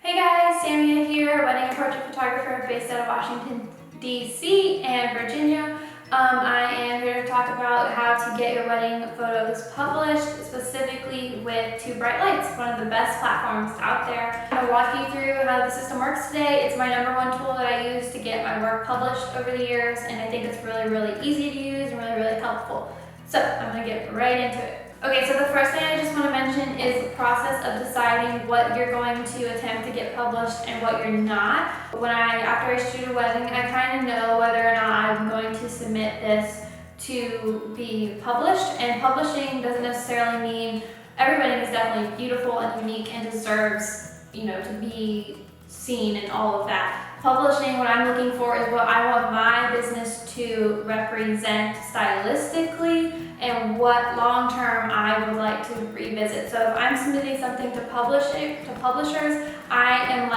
Hey guys, Samia here, wedding and portrait photographer based out of Washington, D.C. and Virginia. I am here to talk about how to get your wedding photos published, specifically with 2 Bright Lights, one of the best platforms out there. I'm going to walk you through how the system works today. It's my #1 tool that I use to get my work published over the years, and I think it's really easy to use and really helpful. So I'm going to get right into it. Okay, so the first thing I just want to mention is the process of deciding what you're going to attempt to get published and what you're not. After I shoot a wedding, I kind of know whether or not I'm going to submit this to be published. And publishing doesn't necessarily mean every wedding is definitely beautiful and unique and deserves, to be seen and all of that. Publishing, what I'm looking for is what I want my business to represent stylistically and what long-term I would like to revisit. So if I'm submitting something to publishers, I am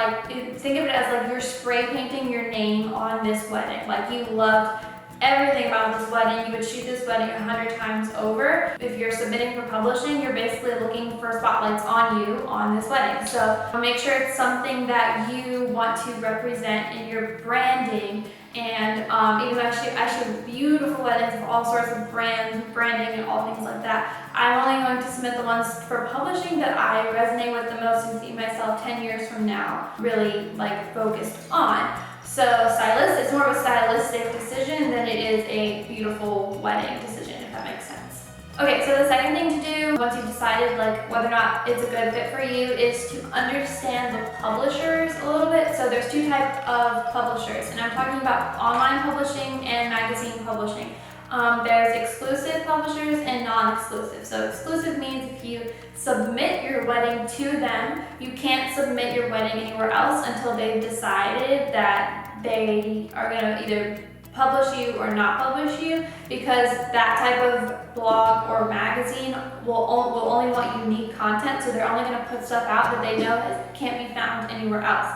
think of it as like you're spray painting your name on this wedding. Like you loved everything about this wedding, you would shoot this wedding 100 times over. If you're submitting for publishing, you're basically looking for spotlights on you on this wedding. So make sure it's something that you want to represent in your branding. And even though I shoot beautiful weddings of all sorts of branding and all things like that, I'm only going to submit the ones for publishing that I resonate with the most and see myself 10 years from now really focused on. So it's more of a stylistic decision than it is a beautiful wedding decision, if that makes sense. Okay, so the second thing to do once you've decided whether or not it's a good fit for you is to understand the publishers a little bit. So there's 2 types of publishers, and I'm talking about online publishing and magazine publishing. There's exclusive publishers and non-exclusive. So exclusive means if you submit your wedding to them, you can't submit your wedding anywhere else until they've decided that they are going to either publish you or not publish you, because that type of blog or magazine will only want unique content, so they're only going to put stuff out that they know can't be found anywhere else.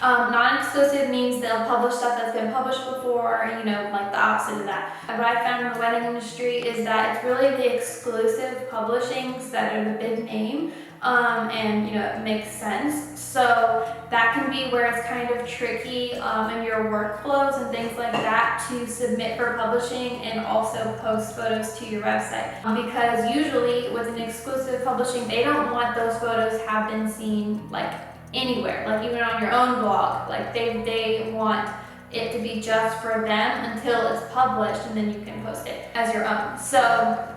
Non-exclusive means they'll publish stuff that's been published before, like the opposite of that. What I found in the wedding industry is that it's really the exclusive publishings that are the big name, and it makes sense. So that can be where it's kind of tricky in your workflows and things like that to submit for publishing and also post photos to your website. Because usually with an exclusive publishing, they don't want those photos have been seen anywhere, even on your own blog. They want it to be just for them until it's published, and then you can post it as your own. So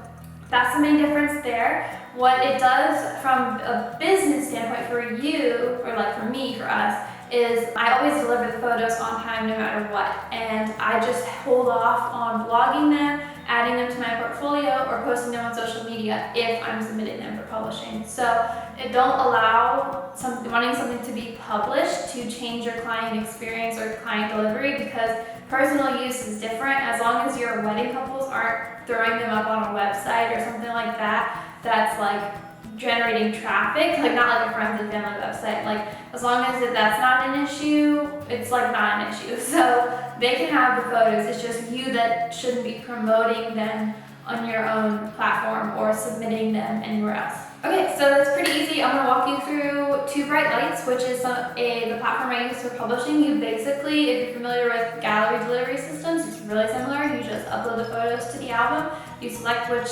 that's the main difference there. What it does from a business standpoint for you, or for me, for us, is I always deliver the photos on time no matter what. And I just hold off on blogging them, adding them to my portfolio, or posting them on social media if I'm submitting them for publishing. So it don't allow wanting something to be published to change your client experience or client delivery, because personal use is different. As long as your wedding couples aren't throwing them up on a website or something like that, that's generating traffic, not a friends and family website. As long as that's not an issue, it's not an issue. So they can have the photos, it's just you that shouldn't be promoting them on your own platform or submitting them anywhere else. Okay, so that's pretty easy. I'm going to walk you through 2 Bright Lights, which is the platform I use for publishing. You basically, if you're familiar with gallery delivery systems, it's really similar. You just upload the photos to the album, you select which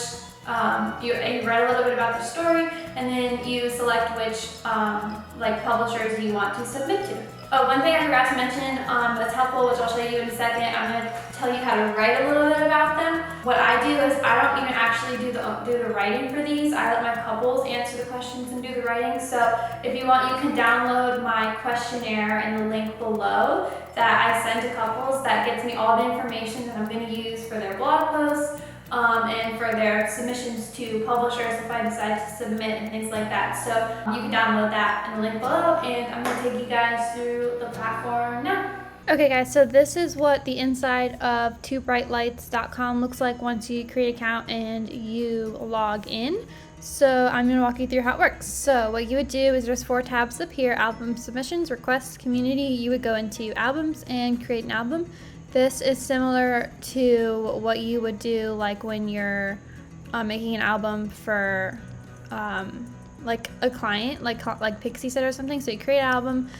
you write a little bit about the story, and then you select which publishers you want to submit to. Oh, one thing I forgot to mention that's helpful, which I'll show you in a second. I'm going to tell you how to write a little bit about them. What I do is I don't even actually do the writing for these. I let my couples answer the questions and do the writing. So if you want, you can download my questionnaire in the link below that I send to couples. That gets me all the information that I'm going to use for their blog posts, and for their submissions to publishers if I decide to submit and things like that. So you can download that in the link below, and I'm going to take you guys through the platform now. Okay guys, so this is what the inside of 2brightlights.com looks like once you create an account and you log in. So I'm going to walk you through how it works. So what you would do is there's 4 tabs up here: album submissions, requests, community. You would go into albums and create an album. This is similar to what you would do when you're making an album for like a client, like Pixie said or something. So you create an album.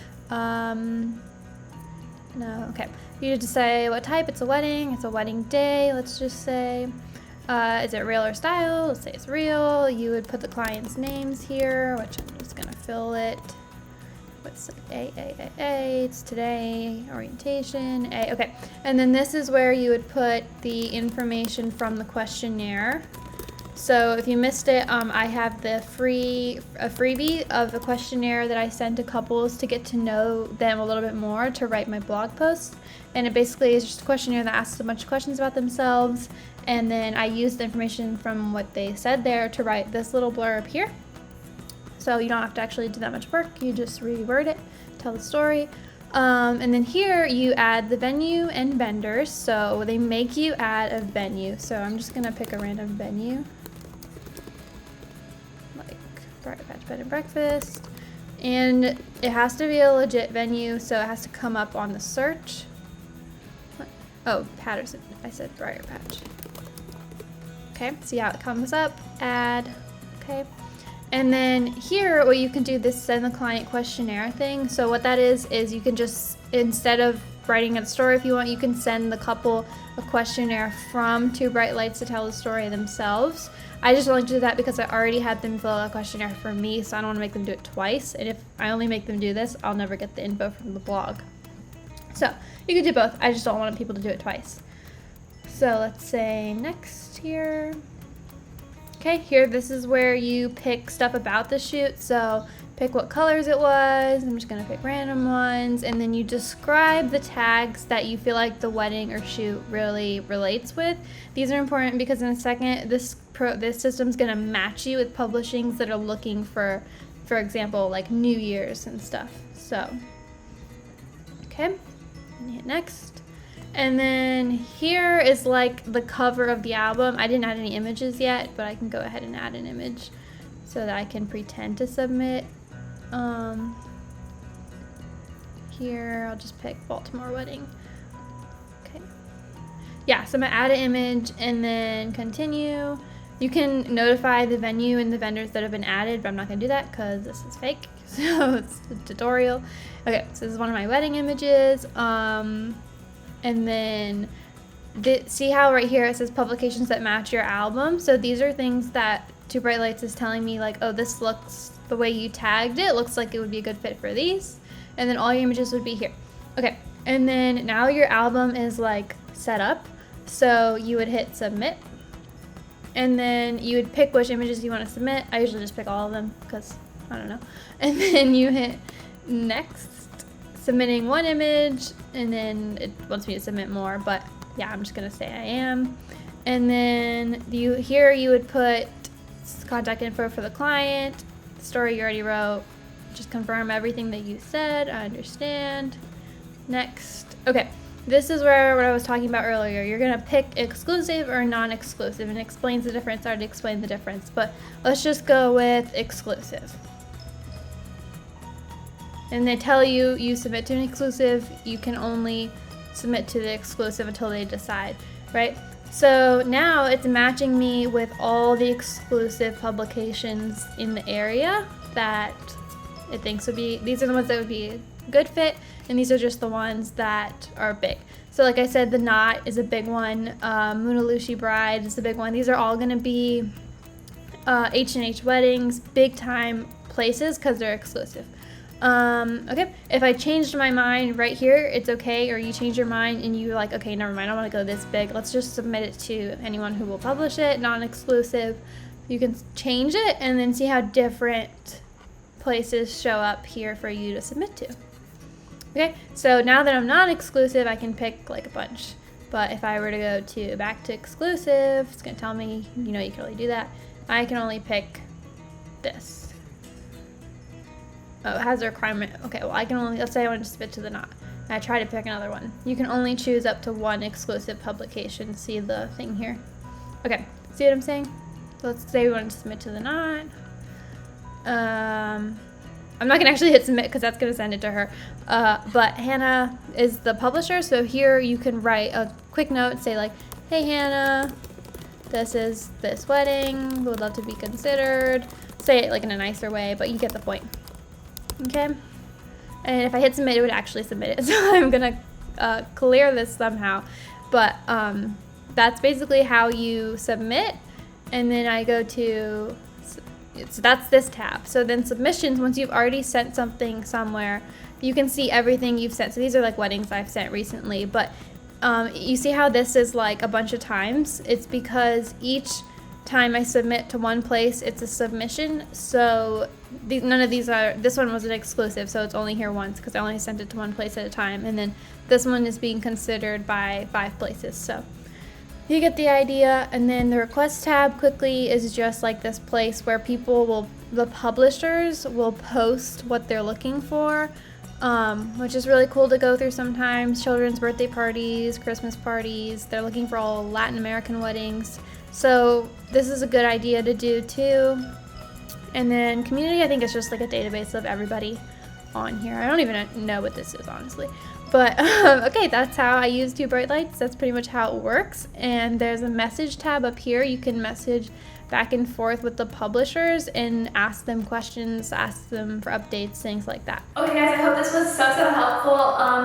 No, okay. You just say what type. It's a wedding. It's a wedding day. Let's just say, is it real or style? Let's say it's real. You would put the client's names here, which I'm just gonna fill it. What's A, it's today, orientation, A, okay. And then this is where you would put the information from the questionnaire. So if you missed it, I have a freebie of the questionnaire that I send to couples to get to know them a little bit more to write my blog post. And it basically is just a questionnaire that asks a bunch of questions about themselves. And then I use the information from what they said there to write this little blurb here. So you don't have to actually do that much work. You just reword it, tell the story. And then here you add the venue and vendors. So they make you add a venue. So I'm just gonna pick a random venue. Like Briar Patch Bed and Breakfast. And it has to be a legit venue, so it has to come up on the search. Oh, Patterson, I said Briar Patch. Okay, see how it comes up, add, okay. And then here, what you can do, this send the client questionnaire thing. So what that is you can just, instead of writing a story if you want, you can send the couple a questionnaire from Two Bright Lights to tell the story themselves. I just wanted to do that because I already had them fill out a questionnaire for me, so I don't want to make them do it twice. And if I only make them do this, I'll never get the info from the blog. So you can do both. I just don't want people to do it twice. So let's say next here. Okay, here, this is where you pick stuff about the shoot. So pick what colors it was. I'm just gonna pick random ones. And then you describe the tags that you feel like the wedding or shoot really relates with. These are important because in a second, this system's gonna match you with publishings that are looking for example, like New Year's and stuff. So, okay, and hit next. And then here is like the cover of the album. I didn't add any images yet, but I can go ahead and add an image so that I can pretend to submit. Here, I'll just pick Baltimore wedding. Okay. Yeah, so I'm gonna add an image and then continue. You can notify the venue and the vendors that have been added, but I'm not gonna do that because this is fake. So it's a tutorial. Okay, so this is one of my wedding images. And then see how right here it says publications that match your album. So these are things that Two Bright Lights is telling me, like, oh, this looks, the way you tagged it looks like it would be a good fit for these. And then all your images would be here. Okay, and then now your album is like set up. So you would hit submit. And then you would pick which images you want to submit. I usually just pick all of them because I don't know. And then you hit next. Submitting one image, and then it wants me to submit more, but yeah, I'm just gonna say I am. And then here you would put contact info for the client, story you already wrote, just confirm everything that you said, I understand. Next. Okay, this is where what I was talking about earlier. You're gonna pick exclusive or non-exclusive, and it explains the difference. I already explained the difference, but let's just go with exclusive. And they tell you, you submit to an exclusive, you can only submit to the exclusive until they decide, right? So now it's matching me with all the exclusive publications in the area that it thinks would be, these are the ones that would be a good fit, and these are just the ones that are big. So like I said, The Knot is a big one, Munalushi Bride is a big one. These are all gonna be H&H weddings, big time places because they're exclusive. Okay, if I changed my mind right here, it's okay, or you change your mind and you're like, okay, never mind, I want to go this big, let's just submit it to anyone who will publish it, non-exclusive. You can change it and then see how different places show up here for you to submit to. Okay, so now that I'm non-exclusive, I can pick like a bunch, but if I were to go back to exclusive, it's going to tell me, you know, you can only do that. I can only pick this. Oh, it has a requirement. Okay, well, I can only, let's say I want to submit to The Knot. And I try to pick another one. You can only choose up to one exclusive publication. See the thing here? Okay, see what I'm saying? So let's say we want to submit to The Knot. I'm not gonna actually hit submit because that's gonna send it to her. But Hannah is the publisher, so here you can write a quick note, say like, hey Hannah, this is this wedding, would love to be considered. say it like in a nicer way, but you get the point. Okay. And if I hit submit, it would actually submit it. So I'm gonna clear this somehow. But that's basically how you submit. And then I go to, so that's this tab. So then submissions, once you've already sent something somewhere, you can see everything you've sent. So these are like weddings I've sent recently, but you see how this is like a bunch of times? It's because each time I submit to one place, it's a submission. So none of these are, this one was an exclusive, so it's only here once because I only sent it to one place at a time. And then this one is being considered by 5 places. So you get the idea. And then the request tab quickly is just like this place where people will, the publishers will post what they're looking for, which is really cool to go through sometimes. Children's birthday parties, Christmas parties, they're looking for all Latin American weddings. So this is a good idea to do too. And then community, I think it's just like a database of everybody on here. I don't even know what this is, honestly. But okay, that's how I use 2 bright lights. That's pretty much how it works. And there's a message tab up here. You can message back and forth with the publishers and ask them questions, ask them for updates, things like that. Okay guys, I hope this was so helpful.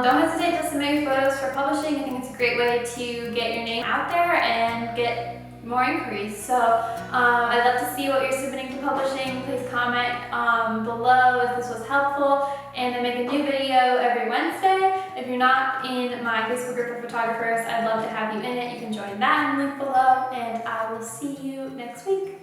Don't hesitate to submit your photos for publishing. I think it's a great way to get your name out there and get more inquiries. So I'd love to see what you're submitting to publishing. Please comment below if this was helpful, and I make a new video every Wednesday. If you're not in my Facebook group of photographers, I'd love to have you in it. You can join that in the link below, and I will see you next week.